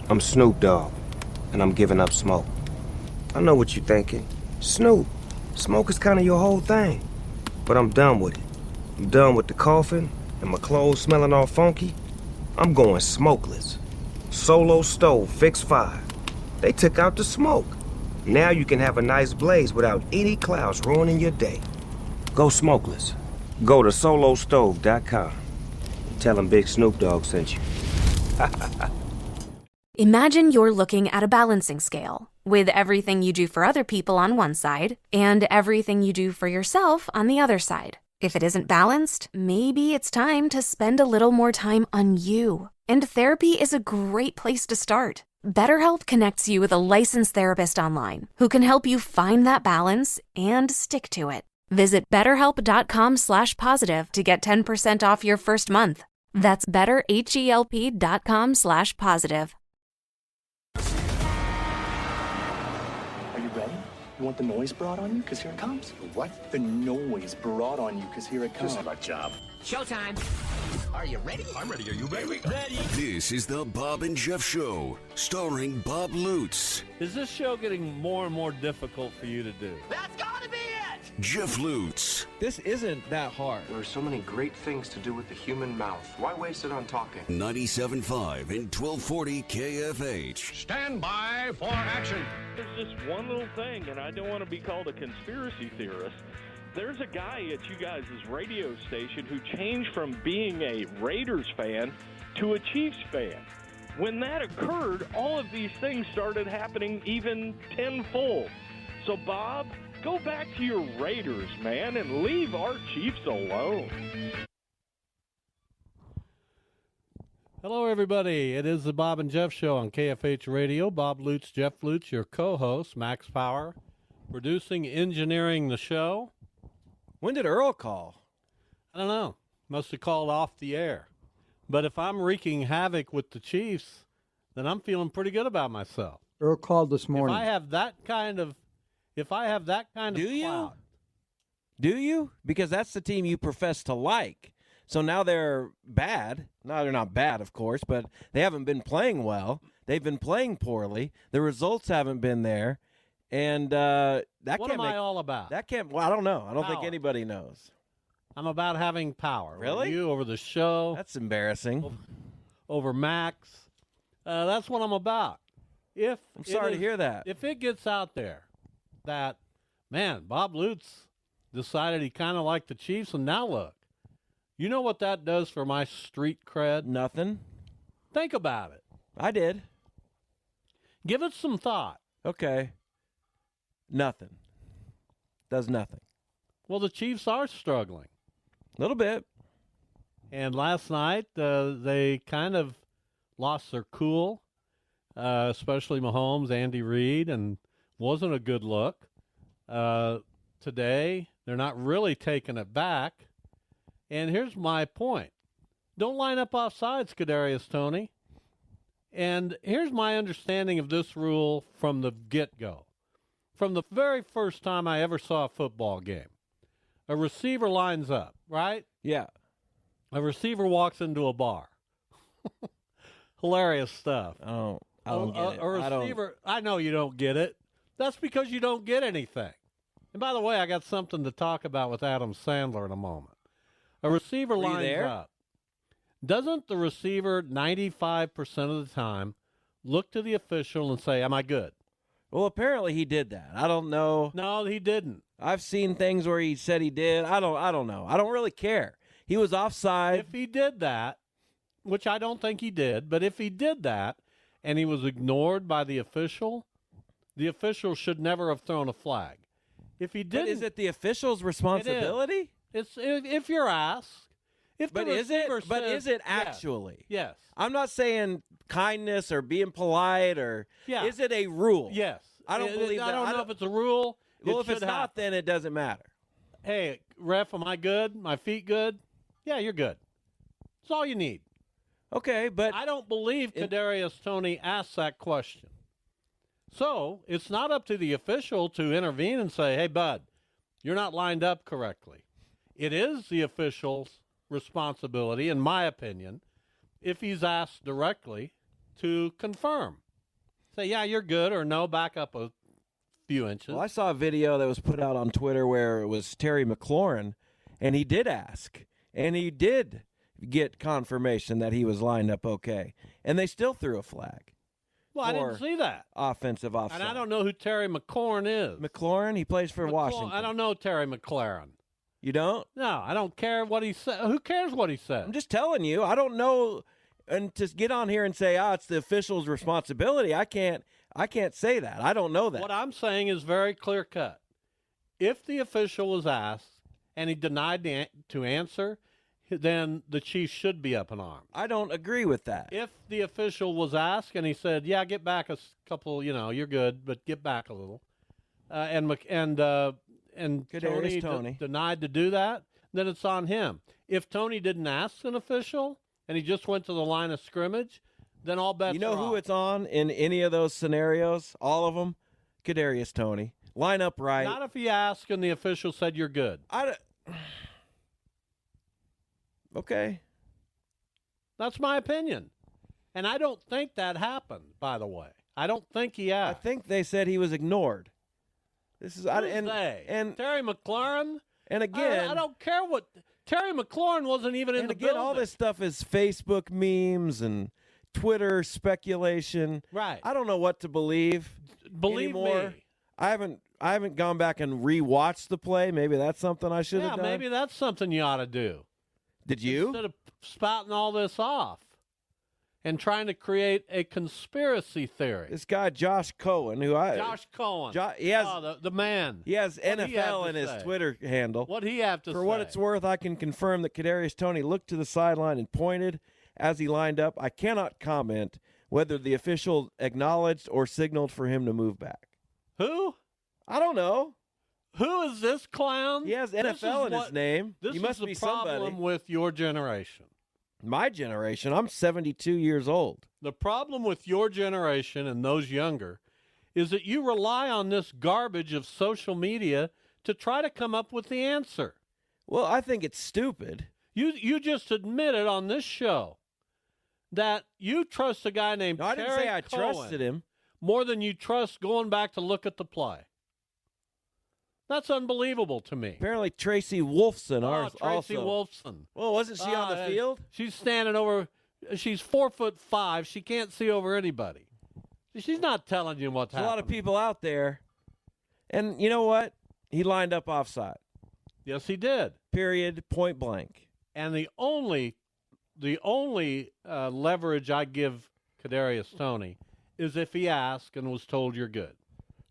I'm Snoop Dogg, and I'm giving up smoke. I know what you're thinking. Snoop, smoke is kind of your whole thing. But I'm done with it. I'm done with the coughing and my clothes smelling all funky. I'm going smokeless. Solo stove, fixed fire. They took out the smoke. Now you can have a nice blaze without any clouds ruining your day. Go smokeless. Go to solostove.com. Tell them Big Snoop Dogg sent you. Imagine you're looking at a balancing scale with everything you do for other people on one side and everything you do for yourself on the other side. If it isn't balanced, maybe it's time to spend a little more time on you. And therapy is a great place to start. BetterHelp connects you with a licensed therapist online who can help you find that balance and stick to it. Visit BetterHelp.com/positive to get 10% off your first month. That's BetterHelp.com/positive. Are you ready? You want the noise brought on you? Because here it comes. What? The noise brought on you, because here it comes. This is my job. Showtime. Are you ready? I'm ready. Are you ready? Ready. This is the Bob and Jeff Show, starring Bob Lutz, Is this show getting more and more difficult for you to do? That's gotta be it! Jeff Lutz, This isn't that hard. There are so many great things to do with the human mouth. Why waste it on talking? 97.5 and 1240 KFH. Stand by for action. There's just one little thing, and I don't want to be called a conspiracy theorist. There's a guy at you guys' radio station who changed from being a Raiders fan to a Chiefs fan. When that occurred, all of these things started happening even tenfold. So, Bob, go back to your Raiders, man, and leave our Chiefs alone. Hello, everybody. It is the Bob and Jeff Show on KFH Radio. Bob Lutz, Jeff Lutz, your co-host, Max Power, producing, engineering the show. When did Earl call? I don't know. Must have called off the air. But if I'm wreaking havoc with the Chiefs, then I'm feeling pretty good about myself. Earl called this morning. If I have that kind of Do you? clout, Do you? Because that's the team you profess to like. So now they're bad. No, they're not bad, of course, but they haven't been playing well. They've been playing poorly. The results haven't been there. And that what can't am I all about? That can't. Well, I don't know. I don't think Power. anybody knows. I'm about having power. Really? Over you, over the show. That's embarrassing. Over Max. That's what I'm about. I'm sorry to hear that. If it gets out there that, man, Bob Lutz decided he kind of liked the Chiefs, and now look, you know what that does for my street cred? Nothing. Think about it. I did. Give it some thought. Okay. Nothing. Does nothing. Well, the Chiefs are struggling. A little bit. And last night, they kind of lost their cool, especially Mahomes, Andy Reid, and wasn't a good look. Today, they're not really taking it back. And here's my point. Don't line up off sides, Kadarius Toney. And here's my understanding of this rule from the get-go. From the very first time I ever saw a football game, a receiver lines up, right? Yeah. A receiver walks into a bar. Hilarious stuff. Oh, I don't get it. A receiver, I know you don't get it. That's because you don't get anything. And by the way, I got something to talk about with Adam Sandler in a moment. A receiver Were you lines there? up. Doesn't the receiver 95% of the time look to the official and say, am I good? Well, apparently he did that. I don't know. No, he didn't. I've seen things where he said he did. I don't know. I don't really care. He was offside. If he did that, which I don't think he did, but if he did that and he was ignored by the official should never have thrown a flag. If he But didn't, is it the official's responsibility? It's if you're asked. If the But is receiver it? But says- is it yes, actually? Yes. I'm not saying kindness or being polite or. Yeah. Is it a rule? Yes. I don't believe that. I don't know if it's a rule. Well, It if it's should not, happen. then it doesn't matter. Hey, ref, am I good? My feet good? Yeah, you're good. That's all you need. Okay, but I don't believe Kadarius Toney asked that question. So it's not up to the official to intervene and say, hey, bud, you're not lined up correctly. It is the official's responsibility, in my opinion, if he's asked directly, to confirm. Say, yeah, you're good, or no, back up a few inches. Well, I saw a video that was put out on Twitter where it was Terry McLaurin, and he did ask, and he did get confirmation that he was lined up okay, and they still threw a flag. Well, I didn't see that. Offensive offside. And I don't know who Terry McLaurin is. McLaurin, he plays for Washington. I don't know Terry McLaurin. You don't? No, I don't care what he said. Who cares what he said? I'm just telling you. I don't know. And to get on here and say, it's the official's responsibility, I can't say that. I don't know that. What I'm saying is very clear cut. If the official was asked and he denied to answer, then the Chiefs should be up in arms. I don't agree with that. If the official was asked and he said, yeah, get back a couple, you're good, but get back a little, and Tony denied to do that, then it's on him. If Tony didn't ask an official and he just went to the line of scrimmage, then all bets are off. You know who it's on in any of those scenarios? All of them? Kadarius Toney. Line up right. Not if he asked and the official said you're good. Okay. That's my opinion. And I don't think that happened, by the way. I don't think he asked. I think they said he was ignored. This is and Terry McLaurin? And again, I don't care what Terry McLaurin wasn't even in the building. All this stuff is Facebook memes and Twitter speculation. Right. I don't know what to believe. Believe anymore. me. I haven't gone back and rewatched the play. Maybe that's something I should have done. Yeah, maybe that's something you ought to do. Did you? Instead of spouting all this off and trying to create a conspiracy theory. This guy, Josh Cohen, Josh Cohen. He has the man. He has NFL in his Twitter handle. What'd he have to say? For what it's worth, I can confirm that Kadarius Toney looked to the sideline and pointed as he lined up. I cannot comment whether the official acknowledged or signaled for him to move back. Who? I don't know. Who is this clown? He has NFL in his name. This he must is the be problem somebody. with your generation. My generation? I'm 72 years old. The problem with your generation and those younger is that you rely on this garbage of social media to try to come up with the answer. Well, I think it's stupid. You just admitted on this show that you trust a guy named I didn't say I trusted him more than you trust going back to look at the play. That's unbelievable to me. Apparently, Tracy Wolfson Tracy also. Wolfson. Well, wasn't she on the field? She's standing over. She's 4'5". She can't see over anybody. She's not telling you what's happening. There's a lot of people out there. And you know what? He lined up offside. Yes, he did. Period. Point blank. And the only leverage I give Kadarius Toney is if he asked and was told you're good.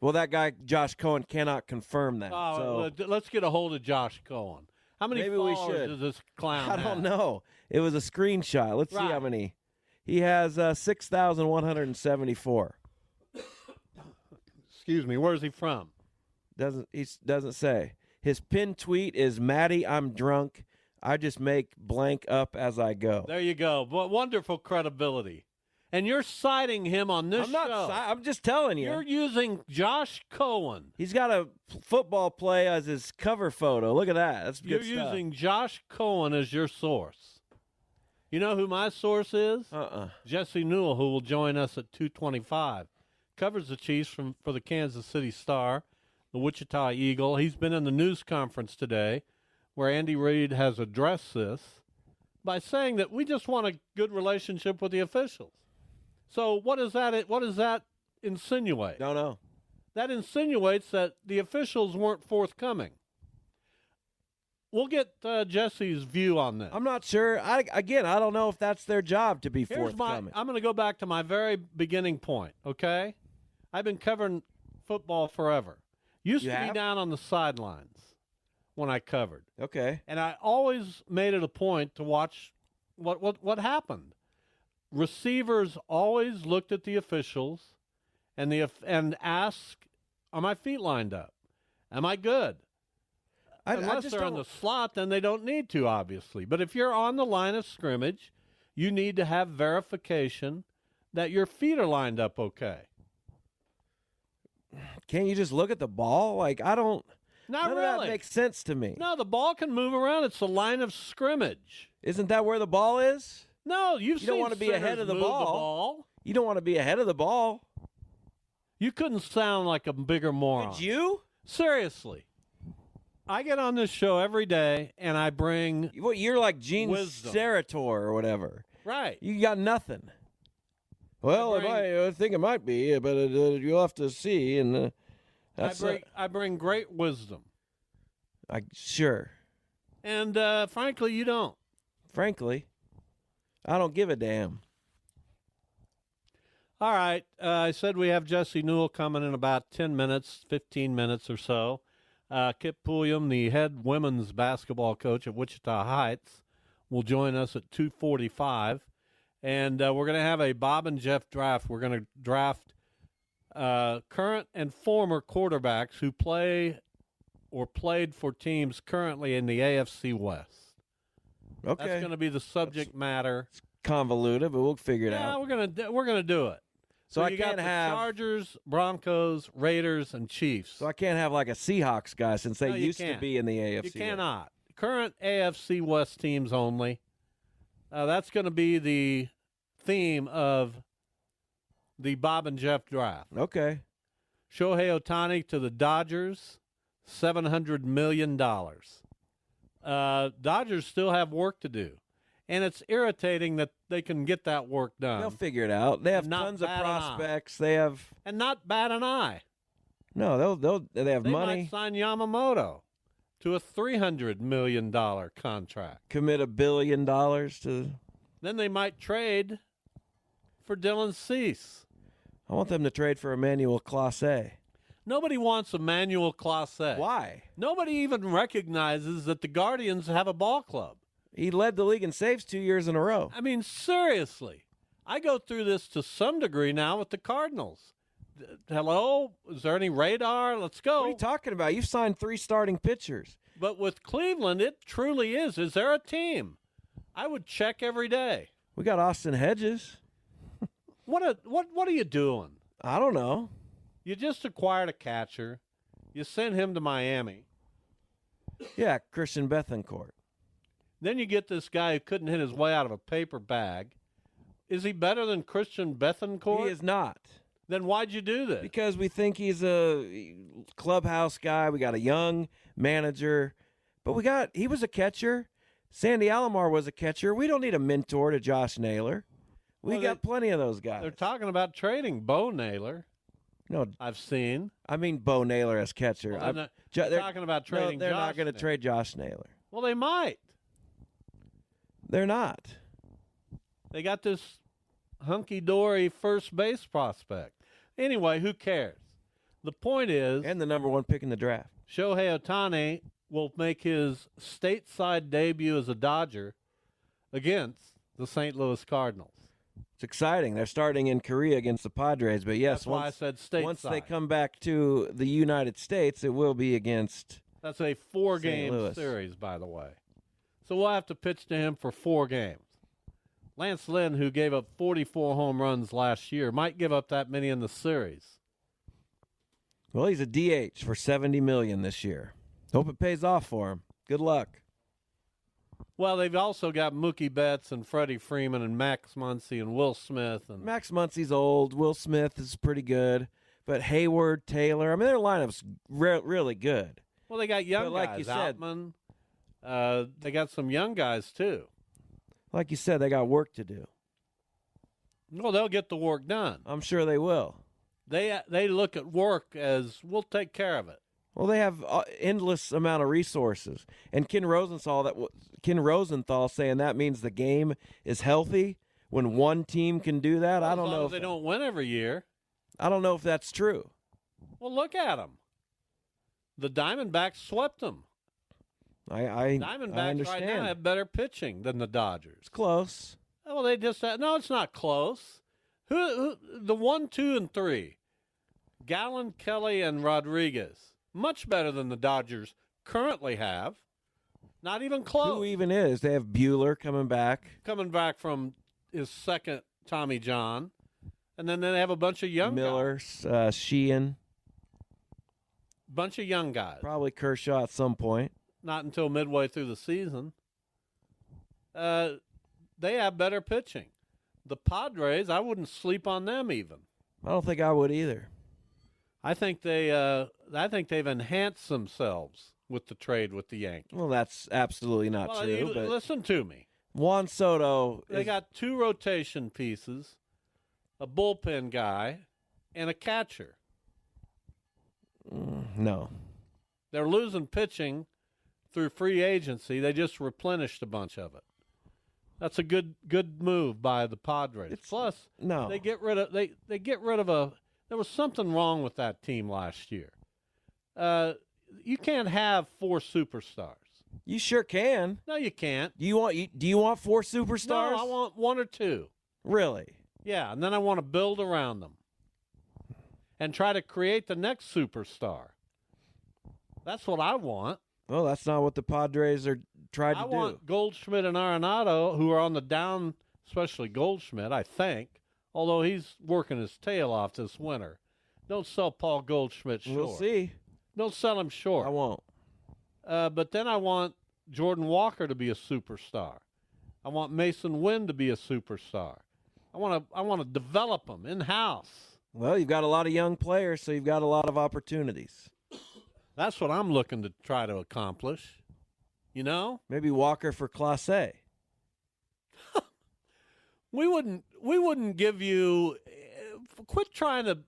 Well, that guy, Josh Cohen, cannot confirm that. Let's get a hold of Josh Cohen. How many followers does this clown have? I don't know. It was a screenshot. Let's see how many. He has 6,174. Excuse me. Where's he from? Doesn't say. His pinned tweet is, Maddie, I'm drunk. I just make blank up as I go. There you go. Wonderful credibility. And you're citing him on this show. I'm just telling you. You're using Josh Cohen. He's got a football play as his cover photo. Look at that. That's good stuff. You're using Josh Cohen as your source. You know who my source is? Jesse Newell, who will join us at 2:25. Covers the Chiefs for the Kansas City Star, the Wichita Eagle. He's been in the news conference today where Andy Reid has addressed this by saying that we just want a good relationship with the officials. So what does that insinuate? Don't know. That insinuates that the officials weren't forthcoming. We'll get Jesse's view on this. I'm not sure. I don't know if that's their job to be forthcoming. I'm going to go back to my very beginning point, okay? I've been covering football forever. Used to be down on the sidelines when I covered. Okay. And I always made it a point to watch what happened. Receivers always looked at the officials and asked, "Are my feet lined up? Am I good?" Unless they're in the slot, then they don't need to, obviously. But if you're on the line of scrimmage, you need to have verification that your feet are lined up okay. Can't you just look at the ball? None really. of that makes sense to me. No, the ball can move around. It's the line of scrimmage. Isn't that where the ball is? No, you don't want to be ahead of the ball. You don't want to be ahead of the ball. You couldn't sound like a bigger moron. Did you? Seriously. I get on this show every day, and I bring You're like Gene wisdom. Serator or whatever. Right. You got nothing. Well, I think it might be, but you'll have to see. And I bring great wisdom. Sure. And frankly, you don't. Frankly, I don't give a damn. All right. I said we have Jesse Newell coming in about 10 minutes, 15 minutes or so. Kip Pulliam, the head women's basketball coach at Wichita Heights, will join us at 2:45. And we're going to have a Bob and Jeff draft. We're going to draft current and former quarterbacks who play or played for teams currently in the AFC West. Okay. That's going to be the subject matter. It's convoluted, but we'll figure it out. Yeah, we're gonna do it. So I you can't got the have Chargers, Broncos, Raiders, and Chiefs. So I can't have like a Seahawks guy since they used to be in the AFC. You cannot. Current AFC West teams only. That's going to be the theme of the Bob and Jeff draft. Okay. Shohei Ohtani to the Dodgers, $700 million. Dodgers still have work to do. And it's irritating that they can get that work done. They'll figure it out. They have tons of prospects. They have not bat an eye. No, they have money. They might sign Yamamoto to a $300 million contract. Commit $1 billion to. Then they might trade for Dylan Cease. I want them to trade for Emmanuel Clase. Nobody wants Emmanuel Clase. Why? Nobody even recognizes that the Guardians have a ball club. He led the league in saves 2 years in a row. I mean, seriously. I go through this to some degree now with the Cardinals. Hello? Is there any radar? Let's go. What are you talking about? You've signed 3 starting pitchers. But with Cleveland, it truly is. Is there a team? I would check every day. We got Austin Hedges. What are you doing? I don't know. You just acquired a catcher. You sent him to Miami. Yeah, Christian Bethancourt. Then you get this guy who couldn't hit his way out of a paper bag. Is he better than Christian Bethancourt? He is not. Then why'd you do this? Because we think he's a clubhouse guy. We got a young manager. But he was a catcher. Sandy Alomar was a catcher. We don't need a mentor to Josh Naylor. We got plenty of those guys. They're talking about trading Bo Naylor. No, I've seen. I mean Bo Naylor as catcher. Well, they're talking about trading. No, they're Josh not going to trade Josh Naylor. Well, they might. They're not. They got this hunky-dory first base prospect. Anyway, who cares? The point is... And the number 1 pick in the draft. Shohei Ohtani will make his stateside debut as a Dodger against the St. Louis Cardinals. It's exciting. They're starting in Korea against the Padres. But yes, that's why I said stateside. Once they come back to the United States, it will be against... That's a 4-game series, by the way. So we'll have to pitch to him for 4 games. Lance Lynn, who gave up 44 home runs last year, might give up that many in the series. Well, he's a DH for $70 million this year. Hope it pays off for him. Good luck. Well, they've also got Mookie Betts and Freddie Freeman and Max Muncy and Will Smith. And Max Muncy's old. Will Smith is pretty good. But Hayward, Taylor, I mean, their lineup's really good. Well, they got young like guys. You said, Outman. They got some young guys, too. Like you said, they got work to do. Well, they'll get the work done. I'm sure they will. They look at work as, we'll take care of it. Well, they have endless amount of resources. And Ken Rosenthal saying that means the game is healthy when one team can do that. Well, I don't know if they don't win every year. I don't know if that's true. Well, look at them. The Diamondbacks swept them. Diamondbacks right now have better pitching than the Dodgers. It's close. Well, they just no, it's not close. Who the 1, 2, and 3? Gallen, Kelly, and Rodriguez. Much better than the Dodgers currently have. Not even close. Who even is? They have Bueller coming back. Coming back from his second Tommy John. And then they have a bunch of young guys. Miller, Sheehan. Bunch of young guys. Probably Kershaw at some point. Not until midway through the season. They have better pitching. The Padres, I wouldn't sleep on them even. I don't think I would either. I think they've enhanced themselves with the trade with the Yankees. Well, that's absolutely not Well, true. But listen to me. Juan Soto, They got 2 rotation pieces, a bullpen guy, and a catcher. No. They're losing pitching through free agency. They just replenished a bunch of it. That's a good move by the Padres. Plus, no. they get rid of a. There was something wrong with that team last year. You can't have 4 superstars. You sure can. No, you can't. Do you want 4 superstars? No, I want 1 or 2. Really? Yeah, and then I want to build around them and try to create the next superstar. That's what I want. Well, that's not what the Padres are trying to do. I want Goldschmidt and Arenado, who are on the down, especially Goldschmidt, I think, although he's working his tail off this winter. Don't sell Paul Goldschmidt short. We'll see. Don't sell him short. I won't. But then I want Jordan Walker to be a superstar. I want Mason Wynn to be a superstar. I want to develop them in-house. Well, you've got a lot of young players, so you've got a lot of opportunities. That's what I'm looking to try to accomplish. You know? Maybe Walker for Class A. We wouldn't give you quit trying to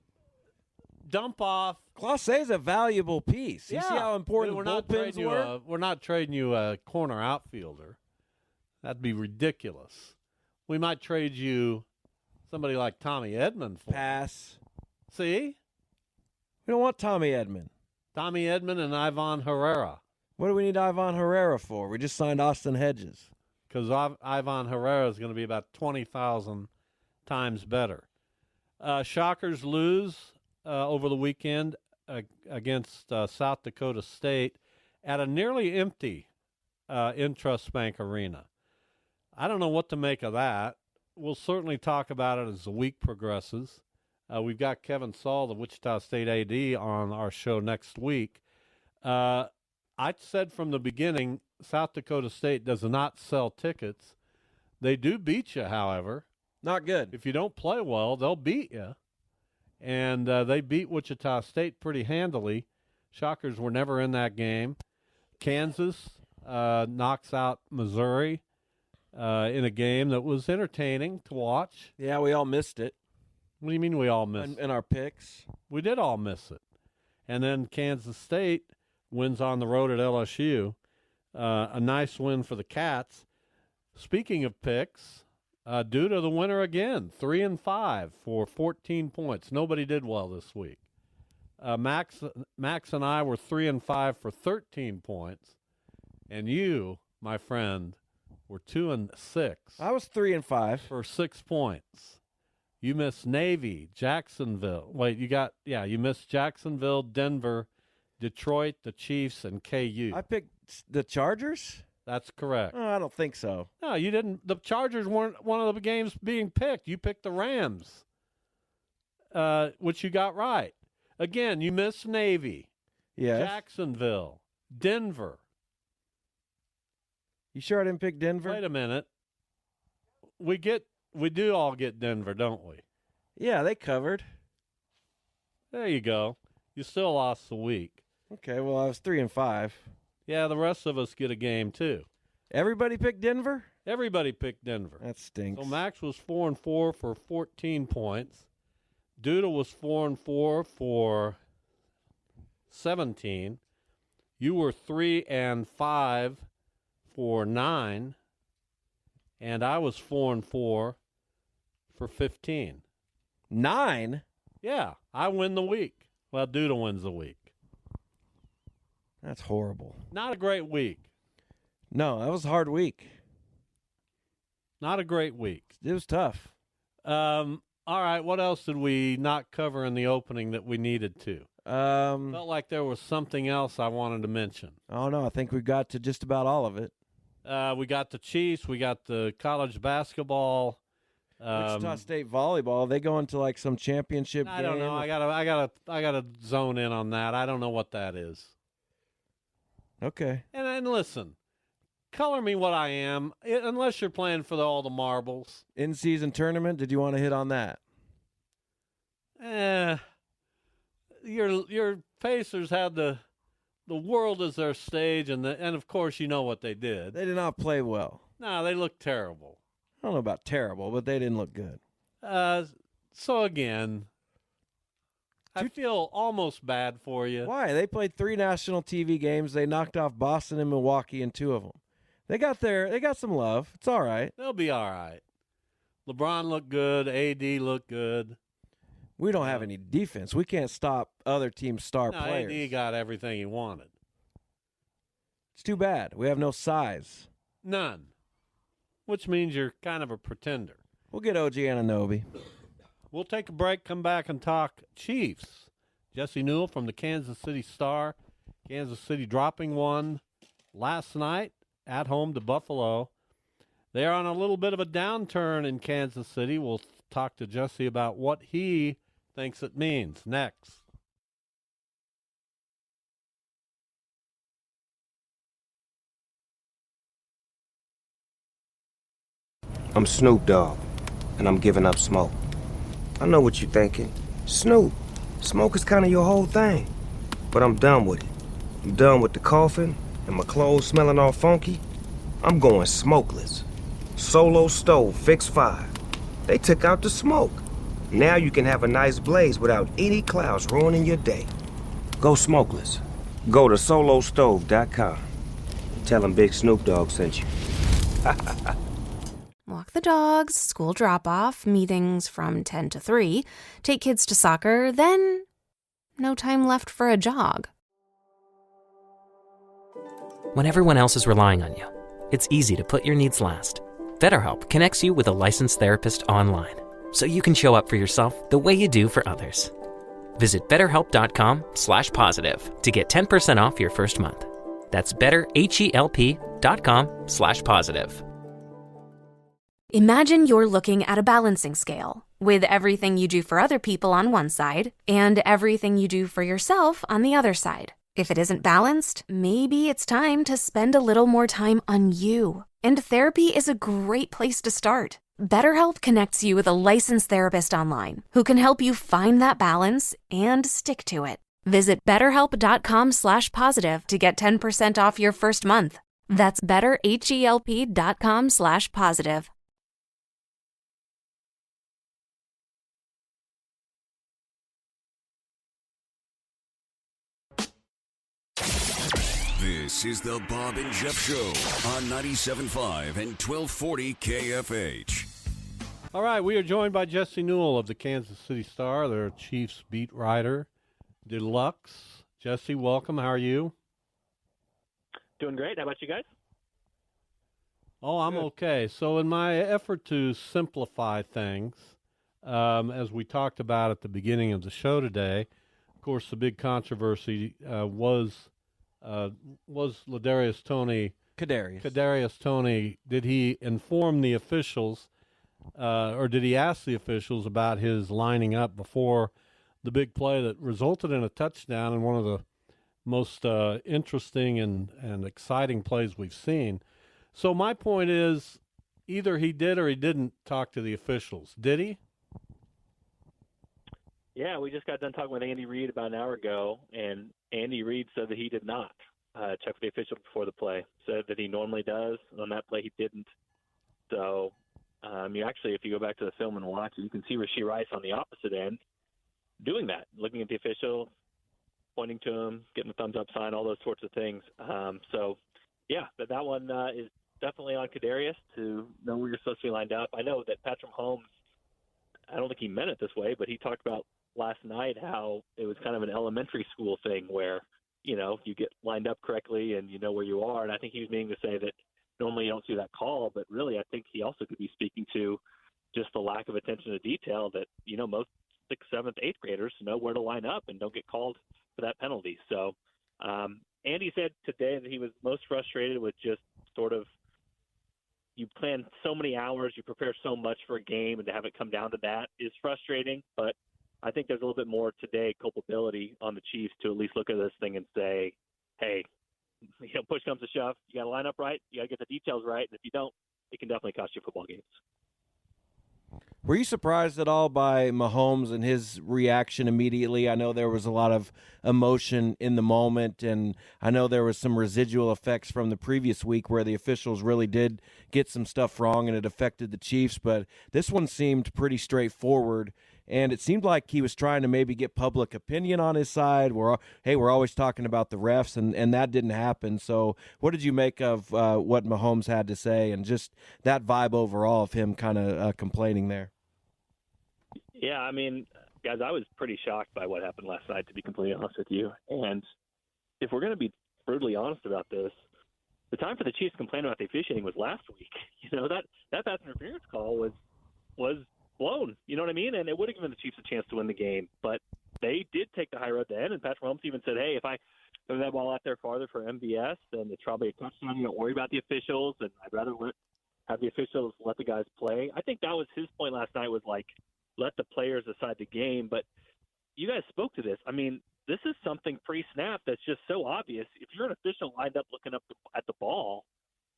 dump off. Class A is a valuable piece. You see how important the bullpens were? We're not trading you a corner outfielder. That'd be ridiculous. We might trade you somebody like Tommy Edman for. Pass. See? We don't want Tommy Edman. Tommy Edman and Ivan Herrera. What do we need Ivan Herrera for? We just signed Austin Hedges. Because Ivan Herrera is going to be about 20,000 times better. Shockers lose over the weekend against South Dakota State at a nearly empty Intrust Bank Arena. I don't know what to make of that. We'll certainly talk about it as the week progresses. We've got Kevin Saul, the Wichita State AD, on our show next week. I said from the beginning, South Dakota State does not sell tickets. They do beat you, however. Not good. If you don't play well, they'll beat you. And they beat Wichita State pretty handily. Shockers were never in that game. Kansas knocks out Missouri in a game that was entertaining to watch. Yeah, we all missed it. What do you mean we all missed it? In our picks. We did all miss it. And then Kansas State wins on the road at LSU. A nice win for the Cats. Speaking of picks, Duda the winner again, 3-5 for 14 points. Nobody did well this week. Max and I were 3-5 for 13 points, and you, my friend, were 2-6. I was 3-5 for 6 points. You missed Navy, Jacksonville. Wait, you missed Jacksonville, Denver, Detroit, the Chiefs, and KU. I picked the Chargers? That's correct. Oh, I don't think so. No, you didn't. The Chargers weren't one of the games being picked. You picked the Rams, which you got right. Again, you missed Navy, yes. Jacksonville, Denver. You sure I didn't pick Denver? Wait a minute. We do all get Denver, don't we? Yeah, they covered. There you go. You still lost the week. Okay, well, I was 3-5. Yeah, the rest of us get a game, too. Everybody picked Denver? Everybody picked Denver. That stinks. So Max was 4-4 for 14 points. Duda was 4-4 for 17. You were 3-5 for 9. And I was 4-4 for 15. 9? Yeah, I win the week. Well, Duda wins the week. That's horrible. Not a great week. No, that was a hard week. Not a great week. It was tough. All right, what else did we not cover in the opening that we needed to? Felt like there was something else I wanted to mention. Oh, no, I think we got to just about all of it. We got the Chiefs. We got the college basketball. Wichita State volleyball. They go into like some championship game. I don't know. I gotta zone in on that. I don't know what that is. Okay. And listen, color me what I am, unless you're playing for all the marbles. In-season tournament, did you want to hit on that? Your Pacers had the world as their stage, and of course you know what they did. They did not play well. No, they looked terrible. I don't know about terrible, but they didn't look good. So again, I feel almost bad for you. Why? They played 3 national TV games. They knocked off Boston and Milwaukee in 2 of them. They got some love. It's all right. They'll be all right. LeBron looked good. AD looked good. We don't have any defense. We can't stop other teams' star No, players. AD got everything he wanted. It's too bad. We have no size. None. Which means you're kind of a pretender. We'll get OG Anunoby. We'll take a break, come back, and talk Chiefs. Jesse Newell from the Kansas City Star. Kansas City dropping one last night at home to Buffalo. They are on a little bit of a downturn in Kansas City. We'll talk to Jesse about what he thinks it means. Next. I'm Snoop Dogg, and I'm giving up smoke. I know what you're thinking. Snoop, smoke is kind of your whole thing. But I'm done with it. I'm done with the coughing and my clothes smelling all funky. I'm going smokeless. Solo stove, fix 5. They took out the smoke. Now you can have a nice blaze without any clouds ruining your day. Go smokeless. Go to solostove.com. Tell them Big Snoop Dogg sent you. Walk the dogs, school drop-off, meetings from 10 to 3, take kids to soccer, then no time left for a jog. When everyone else is relying on you, it's easy to put your needs last. BetterHelp connects you with a licensed therapist online, so you can show up for yourself the way you do for others. Visit BetterHelp.com/positive to get 10% off your first month. That's BetterHelp.com/positive. Imagine you're looking at a balancing scale with everything you do for other people on one side and everything you do for yourself on the other side. If it isn't balanced, maybe it's time to spend a little more time on you. And therapy is a great place to start. BetterHelp connects you with a licensed therapist online who can help you find that balance and stick to it. Visit BetterHelp.com/positive to get 10% off your first month. That's BetterHelp.com/positive. This is the Bob and Jeff Show on 97.5 and 1240 KFH. All right, we are joined by Jesse Newell of the Kansas City Star, their Chiefs beat writer deluxe. Jesse, welcome. How are you? Doing great. How about you guys? Oh, I'm okay. So in my effort to simplify things, as we talked about at the beginning of the show today, of course, the big controversy was Ladarius Toney. Kadarius Toney, did he inform the officials or did he ask the officials about his lining up before the big play that resulted in a touchdown and one of the most interesting and exciting plays we've seen? So my point is either he did or he didn't talk to the officials. Did he? Yeah, we just got done talking with Andy Reid about an hour ago, and Andy Reid said that he did not check with the official before the play. Said that he normally does. On that play, he didn't. So, if you go back to the film and watch it, you can see Rashee Rice on the opposite end doing that, looking at the official, pointing to him, getting the thumbs up sign, all those sorts of things. But that one is definitely on Kadarius to know where you're supposed to be lined up. I know that Patrick Mahomes, I don't think he meant it this way, but he talked about last night how it was kind of an elementary school thing where, you get lined up correctly and you know where you are. And I think he was meaning to say that normally you don't see that call, but really I think he also could be speaking to just the lack of attention to detail that, most 6th, 7th, 8th graders know where to line up and don't get called for that penalty. So Andy said today that he was most frustrated with just sort of, you plan so many hours, you prepare so much for a game, and to have it come down to that is frustrating. But I think there's a little bit more today culpability on the Chiefs to at least look at this thing and say, hey, push comes to shove, you got to line up right, you got to get the details right, and if you don't, it can definitely cost you football games. Were you surprised at all by Mahomes and his reaction immediately? I know there was a lot of emotion in the moment, and I know there was some residual effects from the previous week where the officials really did get some stuff wrong and it affected the Chiefs, but this one seemed pretty straightforward, and it seemed like he was trying to maybe get public opinion on his side. We're always talking about the refs, and that didn't happen. So what did you make of what Mahomes had to say and just that vibe overall of him kind of complaining there? Yeah, I mean, guys, I was pretty shocked by what happened last night, to be completely honest with you. And if we're going to be brutally honest about this, the time for the Chiefs to complain about the officiating was last week. That pass interference call was blown. You know what I mean? And it would have given the Chiefs a chance to win the game. But they did take the high road to end, and Patrick Mahomes even said, hey, if I throw that ball out there farther for MVS, then it's probably a touchdown. You don't worry about the officials, and I'd rather have the officials let the guys play. I think that was his point last night, was like, let the players decide the game. But you guys spoke to this. I mean, this is something pre-snap that's just so obvious. If you're an official lined up looking up at the ball,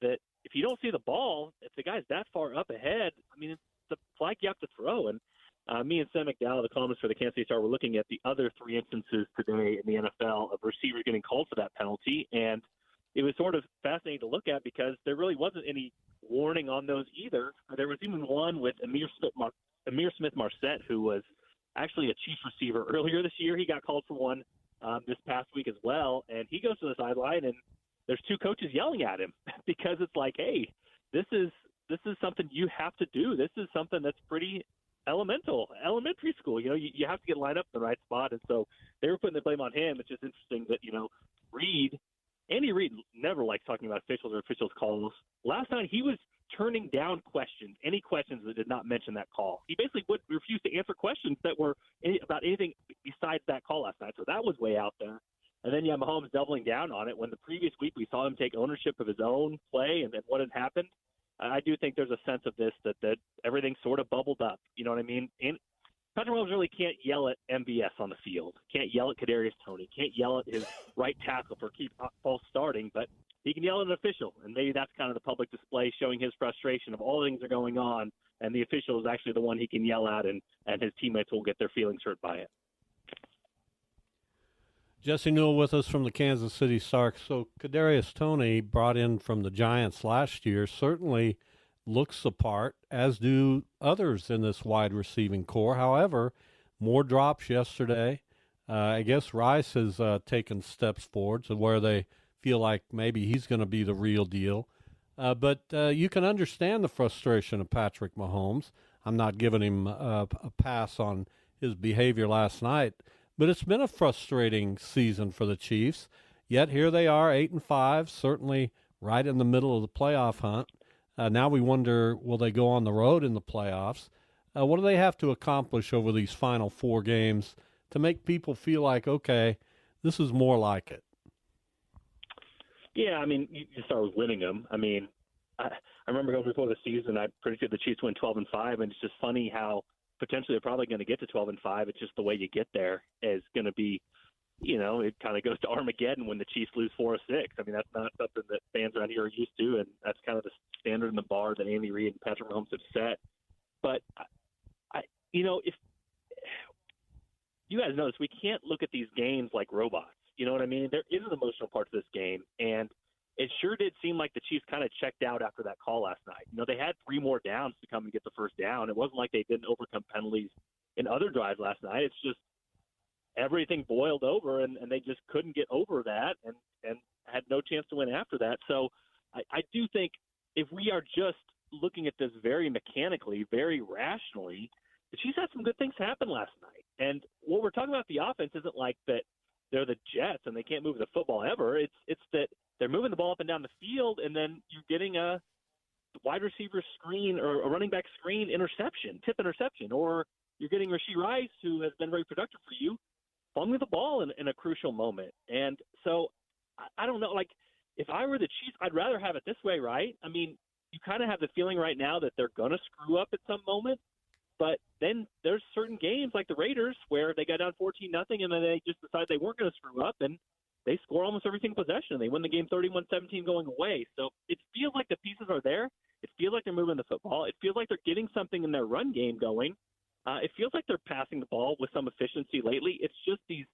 that if you don't see the ball, if the guy's that far up ahead, I mean, it's the flag you have to throw. And me and Sam McDowell, the columnist for the Kansas City Star, were looking at the other 3 instances today in the NFL of receivers getting called for that penalty. And it was sort of fascinating to look at because there really wasn't any warning on those either. There was even one with Amir Smith-Marset, who was actually a Chiefs receiver earlier this year. He got called for one this past week as well, and he goes to the sideline, and there's 2 coaches yelling at him because it's like, hey, this is something you have to do. This is something that's pretty elementary school. You have to get lined up in the right spot, and so they were putting the blame on him. It's just interesting that, Andy Reid never likes talking about officials or officials' calls. Last night, he was turning down any questions that did not mention that call. He basically would refuse to answer questions that were about anything besides that call last night. So that was way out there. And then, Mahomes doubling down on it when the previous week we saw him take ownership of his own play and then what had happened. I do think there's a sense of this that everything sort of bubbled up. You know what I mean? And Patrick Mahomes really can't yell at MVS on the field, can't yell at Kadarius Toney, can't yell at his right tackle for keep false starting, but he can yell at an official, and maybe that's kind of the public display showing his frustration of all things that are going on, and the official is actually the one he can yell at, and his teammates will get their feelings hurt by it. Jesse Newell with us from the Kansas City Star. So Kadarius Toney, brought in from the Giants last year, certainly looks the part, as do others in this wide receiving core. However, more drops yesterday. I guess Rice has taken steps forward to where they feel like maybe he's going to be the real deal. But you can understand the frustration of Patrick Mahomes. I'm not giving him a pass on his behavior last night, but it's been a frustrating season for the Chiefs. Yet here they are, 8-5, certainly right in the middle of the playoff hunt. Now we wonder, will they go on the road in the playoffs? What do they have to accomplish over these final 4 games to make people feel like, okay, this is more like it? Yeah, I mean, you start with winning them. I mean, I remember going before the season, I predicted the Chiefs win 12-5, and it's just funny how potentially they're probably going to get to 12-5. It's just the way you get there is going to be, it kind of goes to Armageddon when the Chiefs lose 4 of 6. I mean, that's not something that fans around here are used to, and that's kind of the standard and the bar that Andy Reid and Patrick Mahomes have set. But, if you guys know this, we can't look at these games like robots. You know what I mean? There is an emotional part to this game, and it sure did seem like the Chiefs kind of checked out after that call last night. They had 3 more downs to come and get the first down. It wasn't like they didn't overcome penalties in other drives last night. It's just everything boiled over, and they just couldn't get over that and had no chance to win after that. So I do think if we are just looking at this very mechanically, very rationally, the Chiefs had some good things happen last night. And what we're talking about the offense isn't like that they're the Jets and they can't move the football ever. It's that they're moving the ball up and down the field, and then you're getting a wide receiver screen or a running back screen tip interception, or you're getting Rashee Rice, who has been very productive for you, fumbling the ball in a crucial moment. And so I don't know, like if I were the Chiefs, I'd rather have it this way, right? I mean, you kind of have the feeling right now that they're going to screw up at some moment. But then there's certain games like the Raiders where they got down 14-0 and then they just decided they weren't going to screw up, and they score almost every single possession. They win the game 31-17 going away. So it feels like the pieces are there. It feels like they're moving the football. It feels like they're getting something in their run game going. It feels like they're passing the ball with some efficiency lately. It's just these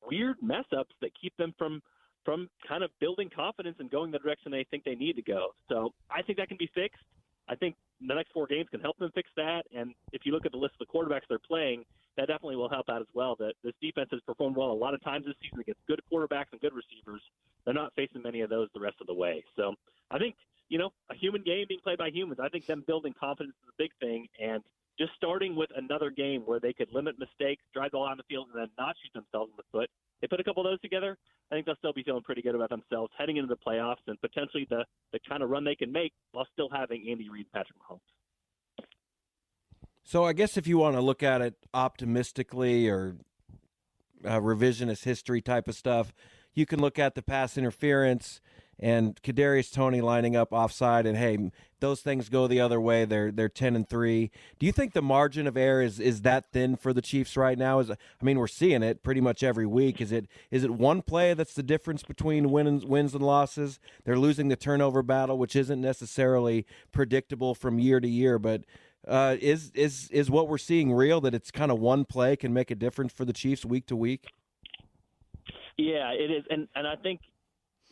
weird mess-ups that keep them from kind of building confidence and going the direction they think they need to go. So I think that can be fixed. I think the next 4 games can help them fix that. And if you look at the list of the quarterbacks they're playing, that definitely will help out as well. That this defense has performed well a lot of times this season against good quarterbacks and good receivers. They're not facing many of those the rest of the way. So I think, a human game being played by humans, I think them building confidence is a big thing. And just starting with another game where they could limit mistakes, drive the ball on the field, and then not shoot themselves in the foot. They put a couple of those together, I think they'll still be feeling pretty good about themselves heading into the playoffs and potentially the kind of run they can make while still having Andy Reid and Patrick Mahomes. So I guess if you want to look at it optimistically or revisionist history type of stuff, you can look at the pass interference and Kadarius Toney lining up offside, and hey, those things go the other way. They're 10-3. Do you think the margin of error is that thin for the Chiefs right now? We're seeing it pretty much every week. Is it one play that's the difference between wins and losses? They're losing the turnover battle, which isn't necessarily predictable from year to year, but is what we're seeing real, that it's kind of one play can make a difference for the Chiefs week to week? Yeah, it is, and I think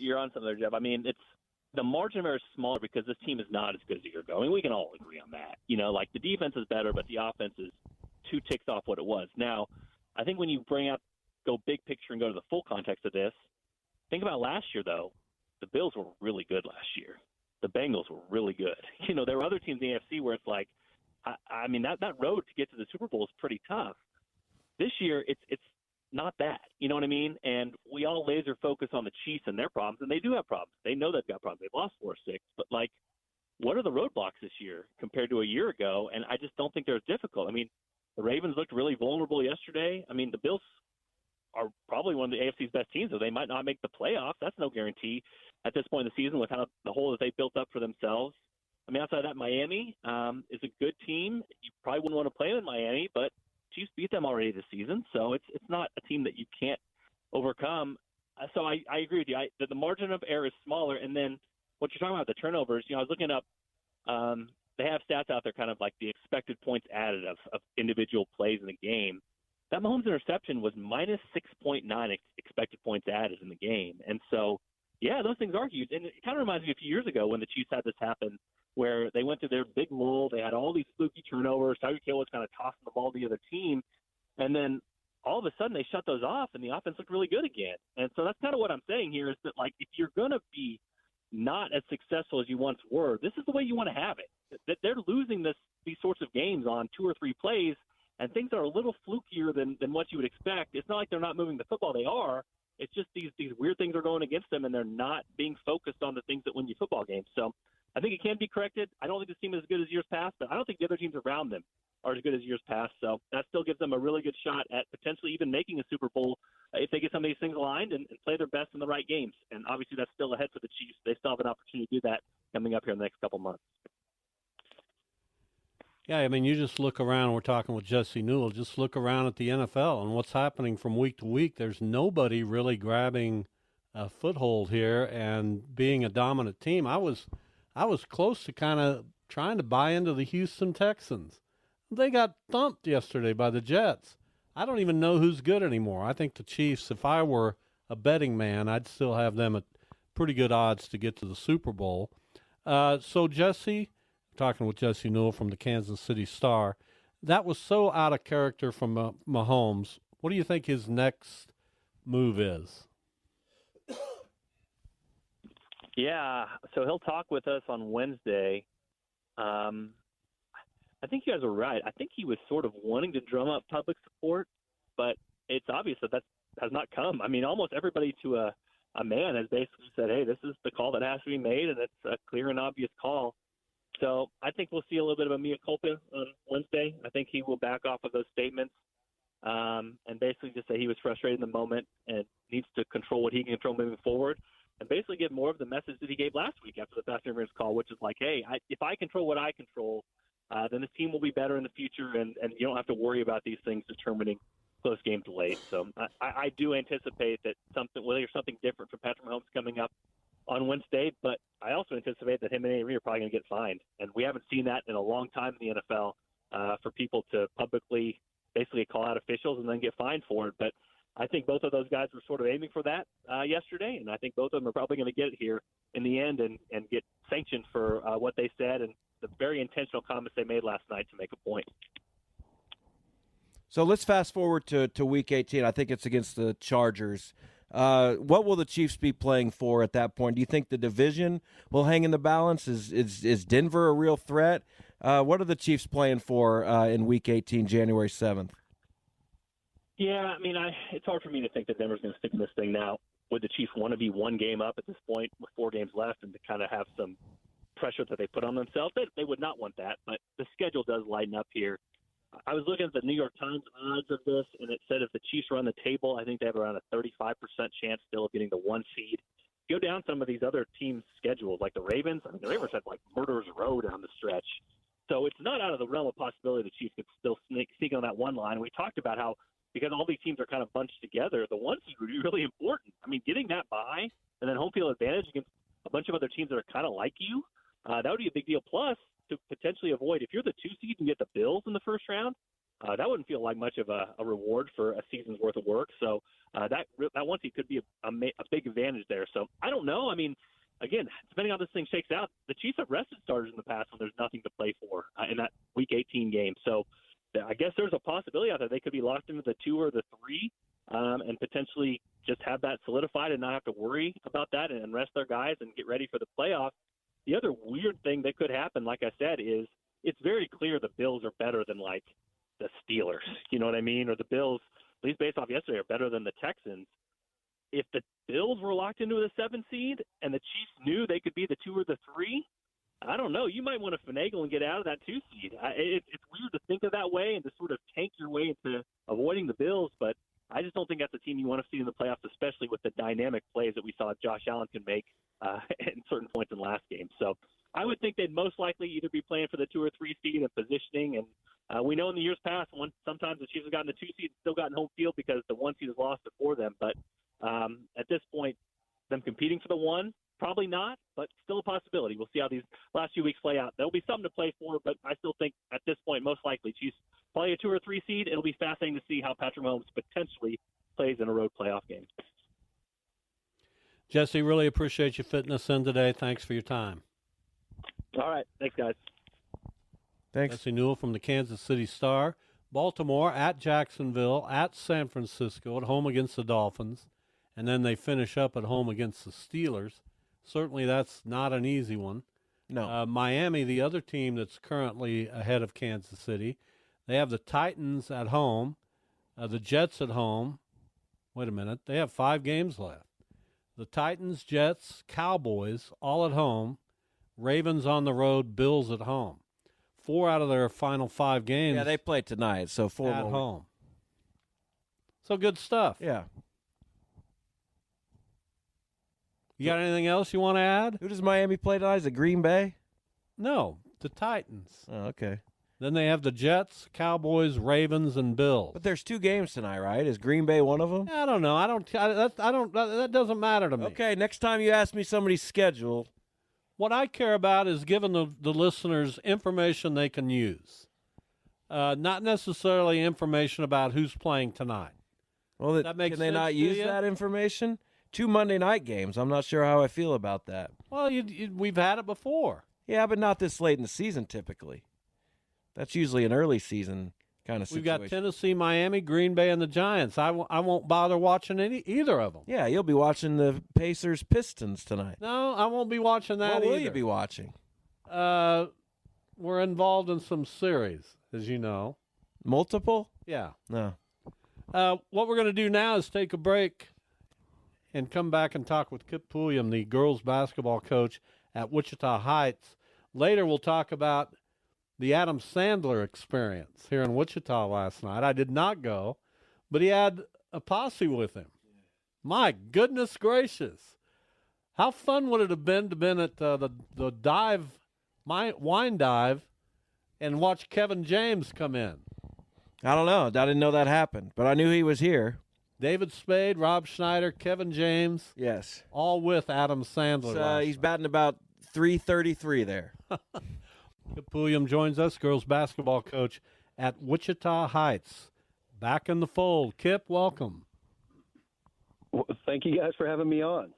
you're on something there, Jeff. It's the margin of error is smaller because this team is not as good as a year ago. We can all agree on that. The defense is better, but the offense is 2 ticks off what it was. Now, I think when you go big picture and go to the full context of this, think about last year, though. The Bills were really good last year. The Bengals were really good. There were other teams in the AFC where it's like, that road to get to the Super Bowl is pretty tough. This year, it's not that. You know what I mean? And we all laser focus on the Chiefs and their problems, and they do have problems. They know they've got problems. They've lost 4 or 6. But, what are the roadblocks this year compared to a year ago? And I just don't think they're as difficult. The Ravens looked really vulnerable yesterday. The Bills are probably one of the AFC's best teams, so they might not make the playoffs. That's no guarantee at this point in the season with how the hole that they built up for themselves. Outside of that, Miami is a good team. You probably wouldn't want to play them in Miami, but Chiefs beat them already this season, so it's not a team that you can't overcome. So I agree with you. The margin of error is smaller, and then what you're talking about, the turnovers, I was looking up, they have stats out there kind of like the expected points added of individual plays in the game. That Mahomes interception was minus 6.9 expected points added in the game. And so, yeah, those things are huge. And it kind of reminds me of a few years ago when the Chiefs had this happen where they went through their big lull. They had all these fluky turnovers. Tyreek Hill was kind of tossing the ball to the other team. And then all of a sudden they shut those off, and the offense looked really good again. And so that's kind of what I'm saying here is that, if you're going to be not as successful as you once were, this is the way you want to have it. That they're losing these sorts of games on 2 or 3 plays, and things are a little flukier than what you would expect. It's not like they're not moving the football. They are. It's just these weird things are going against them, and they're not being focused on the things that win you football games. So I think it can be corrected. I don't think this team is as good as years past, but I don't think the other teams around them are as good as years past. So that still gives them a really good shot at potentially even making a Super Bowl if they get some of these things aligned and play their best in the right games. And obviously that's still ahead for the Chiefs. They still have an opportunity to do that coming up here in the next couple months. Yeah, you just look around. We're talking with Jesse Newell. Just look around at the NFL and what's happening from week to week. There's nobody really grabbing a foothold here and being a dominant team. I was close to kind of trying to buy into the Houston Texans. They got thumped yesterday by the Jets. I don't even know who's good anymore. I think the Chiefs, if I were a betting man, I'd still have them at pretty good odds to get to the Super Bowl. So, Jesse, talking with Jesse Newell from the Kansas City Star, that was so out of character from Mahomes. What do you think his next move is? Yeah, so he'll talk with us on Wednesday. I think you guys are right. I think he was sort of wanting to drum up public support, but it's obvious that has not come. Almost everybody to a man has basically said, hey, this is the call that has to be made, and it's a clear and obvious call. So I think we'll see a little bit of a mea culpa on Wednesday. I think he will back off of those statements and basically just say he was frustrated in the moment and needs to control what he can control moving forward, and basically give more of the message that he gave last week after the pass interference call, which is like, hey, if I control what I control, then the team will be better in the future, and you don't have to worry about these things determining close games late. So I do anticipate that there's something different for Patrick Mahomes coming up on Wednesday, but I also anticipate that him and Avery are probably going to get fined. And we haven't seen that in a long time in the NFL for people to publicly basically call out officials and then get fined for it. But I think both of those guys were sort of aiming for that yesterday, and I think both of them are probably going to get it here in the end and get sanctioned for what they said and the very intentional comments they made last night to make a point. So let's fast forward to Week 18. I think it's against the Chargers. What will the Chiefs be playing for at that point? Do you think the division will hang in the balance? Is Denver a real threat? What are the Chiefs playing for in Week 18, January 7th? Yeah, I mean, it's hard for me to think that Denver's going to stick in this thing now. Would the Chiefs want to be one game up at this point with 4 games left and to kind of have some pressure that they put on themselves? They would not want that, but the schedule does lighten up here. I was looking at the New York Times odds of this, and it said if the Chiefs run the table, I think they have around a 35% chance still of getting the 1 seed. Go down some of these other teams' schedules, like the Ravens. I mean, the Ravens had like murderer's row down the stretch. So it's not out of the realm of possibility the Chiefs could still sneak on that 1 line. We talked about how, because all these teams are kind of bunched together, the 1 seed would be really important. I mean, getting that bye and then home field advantage against a bunch of other teams that are kind of like you, that would be a big deal. Plus, to potentially avoid, if you're the 2 seed and get the Bills in the first round, that wouldn't feel like much of a reward for a season's worth of work. So that 1 seed could be a big advantage there. So I don't know. I mean, again, depending on how this thing shakes out, the Chiefs have rested starters in the past when there's nothing to play for in that Week 18 game. So I guess there's a possibility out there they could be locked into the 2 or the 3 and potentially just have that solidified and not have to worry about that and rest their guys and get ready for the playoffs. The other weird thing that could happen, like I said, is it's very clear the Bills are better than, like, the Steelers. You know what I mean? Or the Bills, at least based off yesterday, are better than the Texans. If the Bills were locked into the 7 seed and the Chiefs knew they could be the 2 or the 3, I don't know. You might want to finagle and get out of that 2 seed. It's weird to think of that way and to sort of tank your way into avoiding the Bills, but I just don't think that's a team you want to see in the playoffs, especially with the dynamic plays that we saw Josh Allen can make at certain points in last game. So I would think they'd most likely either be playing for the 2 or 3 seed and positioning. And we know in the years past, sometimes the Chiefs have gotten the 2 seed and still gotten home field because the 1 seed is lost before them. But at this point, them competing for the 1, probably not, but still a possibility. We'll see how these last few weeks play out. There'll be something to play for, but I still think at this point, most likely, Chiefs play a 2 or 3 seed. It'll be fascinating to see how Patrick Mahomes potentially plays in a road playoff game. Jesse, really appreciate you fitting us in today. Thanks for your time. All right. Thanks, guys. Thanks. Jesse Newell from the Kansas City Star. Baltimore at Jacksonville, at San Francisco, at home against the Dolphins, and then they finish up at home against the Steelers. Certainly that's not an easy one. No. Miami, the other team that's currently ahead of Kansas City, they have the Titans at home, the Jets at home. Wait a minute. They have 5 games left. The Titans, Jets, Cowboys, all at home. Ravens on the road, Bills at home. 4 out of their final 5 games. Yeah, they play tonight, so 4 at more. home. So good stuff. Yeah. You got anything else you want to add? Who does Miami play tonight? Is it Green Bay? No, the Titans. Oh, okay. Then they have the Jets, Cowboys, Ravens, and Bills. But there's 2 games tonight, right? Is Green Bay one of them? I don't know. That doesn't matter to me. Okay, next time you ask me somebody's schedule. What I care about is giving the listeners information they can use, not necessarily information about who's playing tonight. Well, that makes can they sense not to use you? that information? 2 Monday night games. I'm not sure how I feel about that. Well, we've had it before. Yeah, but not this late in the season typically. That's usually an early season kind of situation. We've got Tennessee, Miami, Green Bay, and the Giants. I won't bother watching either of them. Yeah, you'll be watching the Pacers Pistons tonight. No, I won't be watching that What either. will you be watching? We're involved in some series, as you know. Multiple? Yeah. No. What we're going to do now is take a break and come back and talk with Kip Pulliam, the girls basketball coach at Wichita Heights. Later, we'll talk about the Adam Sandler experience here in Wichita last night. I did not go, but he had a posse with him. My goodness gracious. How fun would it have been to been at the wine dive and watch Kevin James come in? I don't know. I didn't know that happened, but I knew he was here. David Spade, Rob Schneider, Kevin James. Yes. All with Adam Sandler. He's batting about 333 there. Kip Pulliam joins us, girls basketball coach at Wichita Heights. Back in the fold. Kip, welcome. Well, thank you guys for having me on.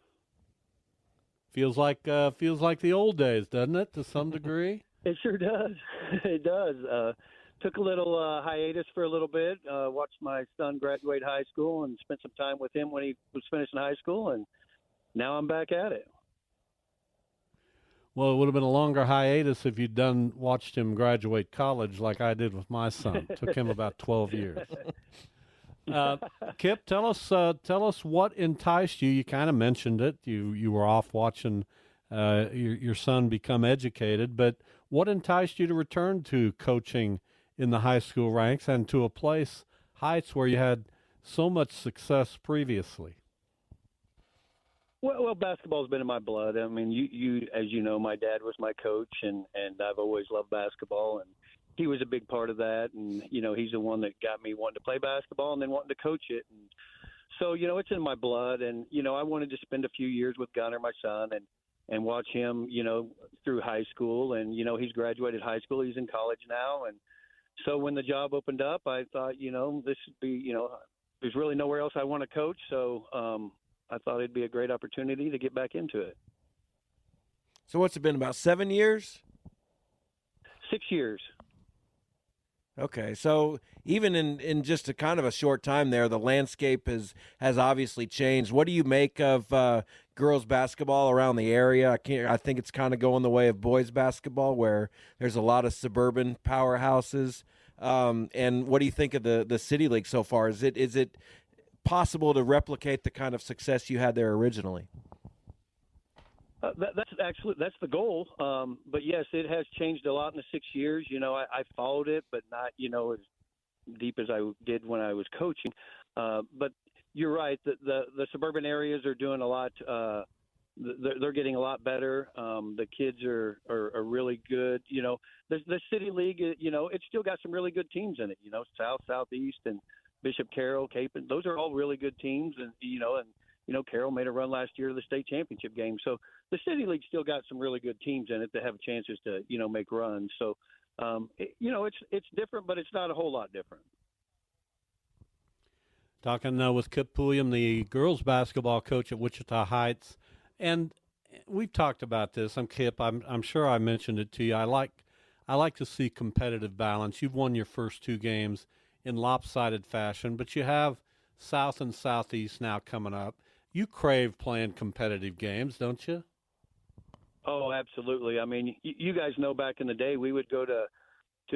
Feels like the old days, doesn't it, to some degree? It sure does. It does. Took a little hiatus for a little bit. Watched my son graduate high school and spent some time with him when he was finishing high school, and now I'm back at it. Well, it would have been a longer hiatus if you'd watched him graduate college like I did with my son. It took him about 12 years. Kip, tell us what enticed you. You kind of mentioned it. You were off watching your son become educated, but what enticed you to return to coaching in the high school ranks and to a place, Heights, where you had so much success previously? Well, basketball's been in my blood. I mean, you as you know, my dad was my coach, and I've always loved basketball, and he was a big part of that. And he's the one that got me wanting to play basketball and then wanting to coach it. And so it's in my blood. And I wanted to spend a few years with Gunner, my son, and watch him through high school. And he's graduated high school. He's in college now. And so when the job opened up, I thought this would be there's really nowhere else I want to coach. So I thought it'd be a great opportunity to get back into it. So what's it been, about 7 years? 6 years. Okay, so even in just a kind of a short time there, the landscape has obviously changed. What do you make of girls basketball around the area? I think it's kind of going the way of boys basketball, where there's a lot of suburban powerhouses. And what do you think of the City League so far? Is it possible to replicate the kind of success you had there originally? That's the goal. But yes, it has changed a lot in the 6 years. I followed it, but not as deep as I did when I was coaching. But you're right. The suburban areas are doing a lot. They're getting a lot better. The kids are really good. The City League. It's still got some really good teams in it. South, Southeast, and Bishop Carroll, Capon. Those are all really good teams, and Carroll made a run last year to the state championship game. So the City League still got some really good teams in it that have chances to make runs. So it's different, but it's not a whole lot different. Talking with Kip Pulliam, the girls basketball coach at Wichita Heights, and we've talked about this. Kip. I'm sure I mentioned it to you. I like to see competitive balance. You've won your first two games in lopsided fashion, but you have South and Southeast now coming up. You crave playing competitive games, don't you? Oh, absolutely. I mean, you guys know back in the day we would go to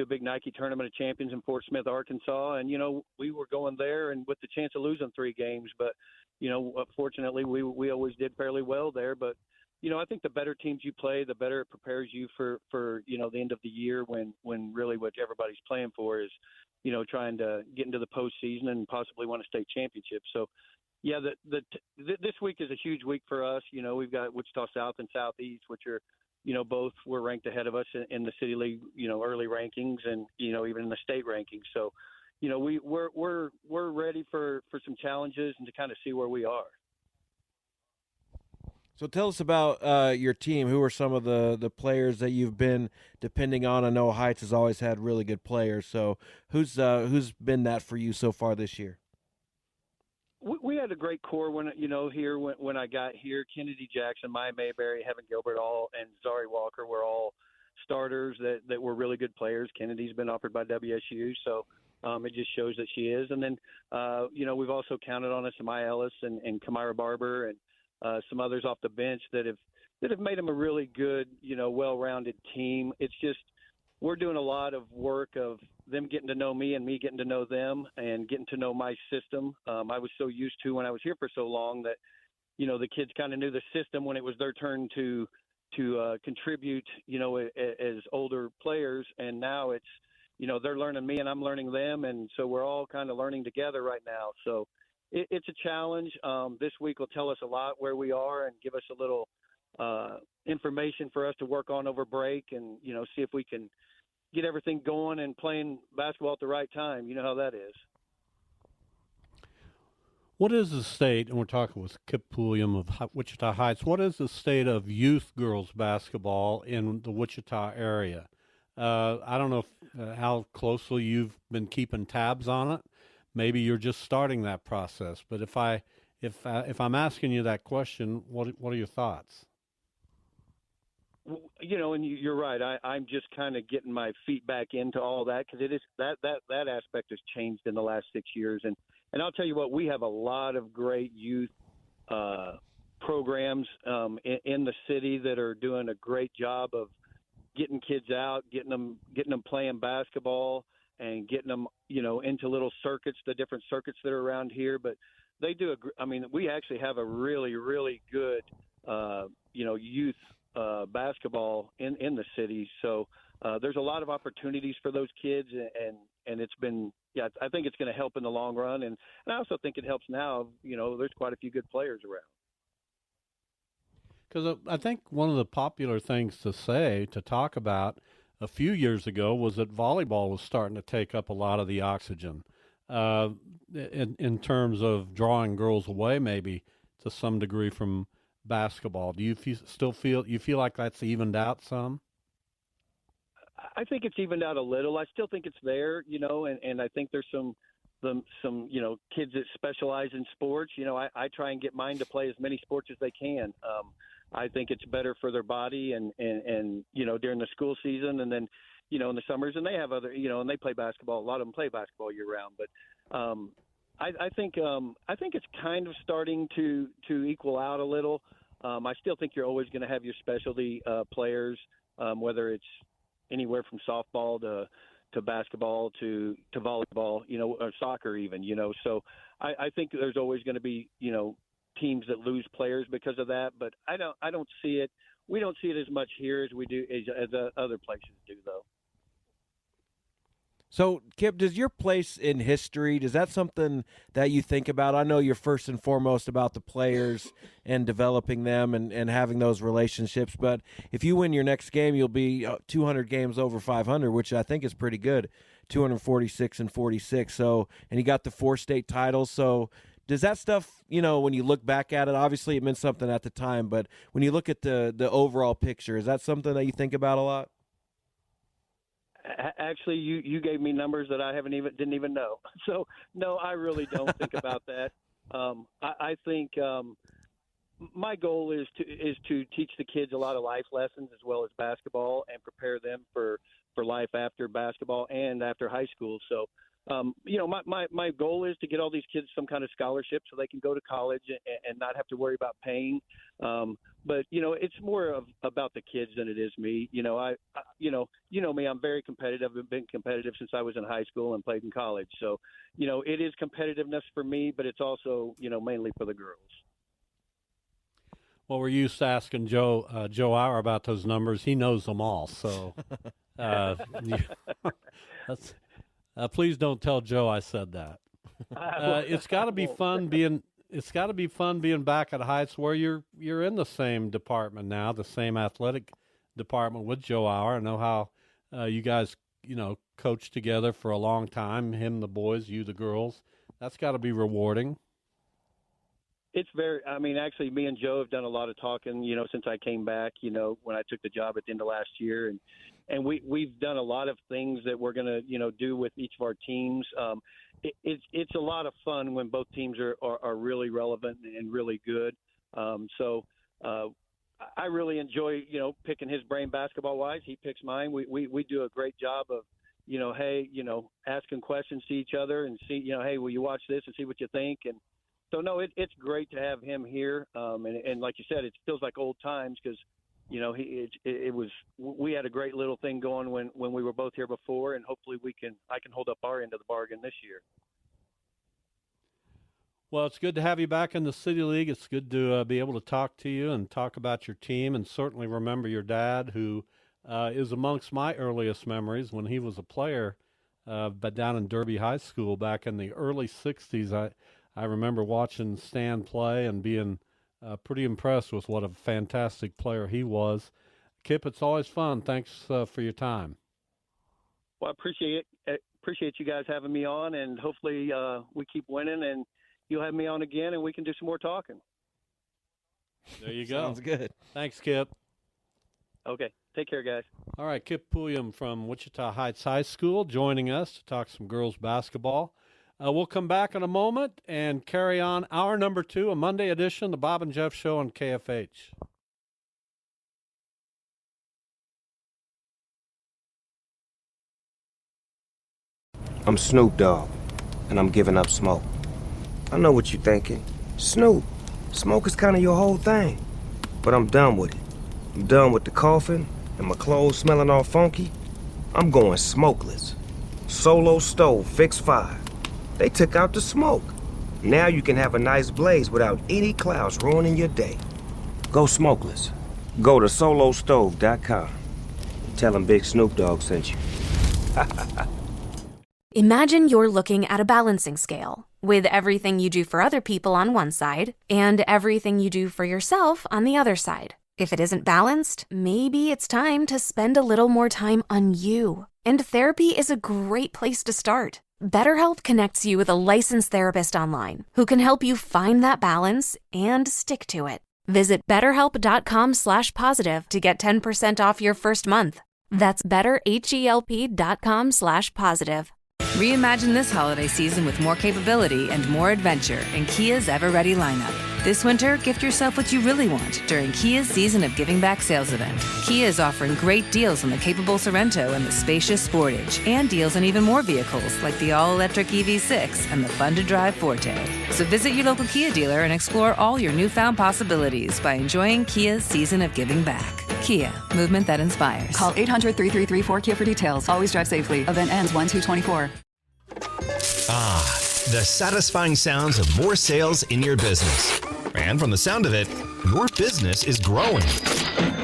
a big Nike Tournament of Champions in Fort Smith, Arkansas, and we were going there and with the chance of losing 3 games, but fortunately we always did fairly well there. But I think the better teams you play, the better it prepares you for the end of the year when really what everybody's playing for is trying to get into the postseason and possibly win a state championship. So, yeah, this week is a huge week for us. We've got Wichita South and Southeast, which are, both were ranked ahead of us in the City League, early rankings and, even in the state rankings. So, we're ready for some challenges and to kind of see where we are. So tell us about your team. Who are some of the players that you've been depending on? I know Heights has always had really good players. So who's been that for you so far this year? We had a great core when I got here. Kennedy Jackson, Maya Mayberry, Heaven Gilbert, and Zari Walker were all starters that were really good players. Kennedy's been offered by WSU, so it just shows that she is. And then we've also counted on Samaya Ellis and Kamira Barber and some others off the bench that have made them a really good, well-rounded team. It's just we're doing a lot of work of them getting to know me and me getting to know them and getting to know my system. I was so used to when I was here for so long that, the kids kind of knew the system when it was their turn to contribute, as older players. And now it's, they're learning me and I'm learning them. And so we're all kind of learning together right now. So it's a challenge. This week will tell us a lot where we are and give us a little information for us to work on over break and, see if we can, get everything going and playing basketball at the right time. You know how that is. What is the state, and we're talking with Kip Pulliam of Wichita Heights, what is the state of youth girls basketball in the Wichita area? I don't know how closely you've been keeping tabs on it. Maybe you're just starting that process. But if I'm asking you that question, what are your thoughts? You know, and you're right. I'm just kind of getting my feet back into all that because it is that aspect has changed in the last 6 years. And I'll tell you what, we have a lot of great youth programs in the city that are doing a great job of getting kids out, getting them playing basketball, and getting them, you know, into little circuits, the different circuits that are around here. But they do. We actually have a really, really good, youth basketball in the city. So there's a lot of opportunities for those kids, and it's been, I think it's going to help in the long run. And I also think it helps now, you know, there's quite a few good players around. Because I think one of the popular things to talk about a few years ago was that volleyball was starting to take up a lot of the oxygen in terms of drawing girls away maybe to some degree from basketball. Do you still feel like that's evened out some? I think it's evened out a little. I still think it's there, you know, and I think there's some you know, kids that specialize in sports. You know, I try and get mine to play as many sports as they can. I think it's better for their body and you know, during the school season, and then, you know, in the summers, and they have other, you know, and they play basketball. A lot of them play basketball year round, but I think it's kind of starting to equal out a little. I still think you're always going to have your specialty players, whether it's anywhere from softball to basketball to volleyball, you know, or soccer even, you know. So I think there's always going to be, you know, teams that lose players because of that, but I don't see it. We don't see it as much here as we do as other places do, though. So, Kip, does your place in history, is that something that you think about? I know you're first and foremost about the players and developing them and having those relationships, but if you win your next game, you'll be 200 games over 500, which I think is pretty good, 246 and 46. So, and you got the 4 state titles. So, does that stuff, you know, when you look back at it, obviously it meant something at the time, but when you look at the overall picture, is that something that you think about a lot? Actually, you gave me numbers that I didn't even know. So no, I really don't think about that. I think my goal is to teach the kids a lot of life lessons as well as basketball and prepare them for life after basketball and after high school. So you know, my goal is to get all these kids some kind of scholarship so they can go to college and not have to worry about paying. But you know, it's more about the kids than it is me. You know, you know me, I'm very competitive. I've been competitive since I was in high school and played in college. So, you know, it is competitiveness for me, but it's also, you know, mainly for the girls. Well, we're used to asking Joe Auer about those numbers. He knows them all. So, please don't tell Joe I said that. It's got to be fun being. It's got to be fun being back at Heights, where you're in the same department now, the same athletic department with Joe Auer. I know how you guys, you know, coached together for a long time. Him, the boys, you, the girls. That's got to be rewarding. It's very. I mean, actually, me and Joe have done a lot of talking, you know, since I came back. You know, when I took the job at the end of last year, and we've done a lot of things that we're going to, you know, do with each of our teams. It's a lot of fun when both teams are really relevant and really good. So I really enjoy, you know, picking his brain basketball wise. He picks mine. We do a great job of, you know, hey, you know, asking questions to each other and see, you know, hey, will you watch this and see what you think? And so no, it's great to have him here. And like you said, it feels like old times because, you know, we had a great little thing going when we were both here before, and hopefully I can hold up our end of the bargain this year. Well, it's good to have you back in the City League. It's good to be able to talk to you and talk about your team, and certainly remember your dad, who is amongst my earliest memories when he was a player, but down in Derby High School back in the early 60s. I remember watching Stan play and being pretty impressed with what a fantastic player he was. Kip, it's always fun. Thanks for your time. Well, I appreciate you guys having me on, and hopefully we keep winning, and you'll have me on again, and we can do some more talking. There you go. Sounds good. Thanks, Kip. Okay. Take care, guys. All right, Kip Pulliam from Wichita Heights High School joining us to talk some girls basketball. We'll come back in a moment and carry on hour number 2, a Monday edition, the Bob and Jeff Show on KFH. I'm Snoop Dogg, and I'm giving up smoke. I know what you're thinking. Snoop, smoke is kind of your whole thing. But I'm done with it. I'm done with the coughing and my clothes smelling all funky. I'm going smokeless. Solo stove, fix 5. They took out the smoke. Now you can have a nice blaze without any clouds ruining your day. Go smokeless. Go to solostove.com. Tell them Big Snoop Dogg sent you. Imagine you're looking at a balancing scale with everything you do for other people on one side and everything you do for yourself on the other side. If it isn't balanced, maybe it's time to spend a little more time on you. And therapy is a great place to start. BetterHelp connects you with a licensed therapist online who can help you find that balance and stick to it. Visit BetterHelp.com/positive to get 10% off your first month. That's BetterHelp.com/positive. Reimagine this holiday season with more capability and more adventure in Kia's Ever-Ready lineup. This winter, gift yourself what you really want during Kia's Season of Giving Back sales event. Kia is offering great deals on the capable Sorrento and the spacious Sportage, and deals on even more vehicles like the all-electric EV6 and the fun-to-drive Forte. So visit your local Kia dealer and explore all your newfound possibilities by enjoying Kia's Season of Giving Back. Kia, movement that inspires. Call 800-333-4KIA for details. Always drive safely. Event ends 1/2/24. Ah, the satisfying sounds of more sales in your business. And from the sound of it, your business is growing.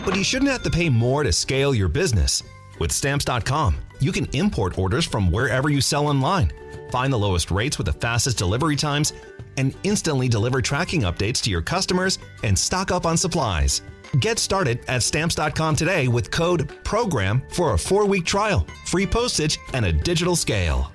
But you shouldn't have to pay more to scale your business. With Stamps.com, you can import orders from wherever you sell online, find the lowest rates with the fastest delivery times, and instantly deliver tracking updates to your customers and stock up on supplies. Get started at Stamps.com today with code PROGRAM for a 4-week trial, free postage, and a digital scale.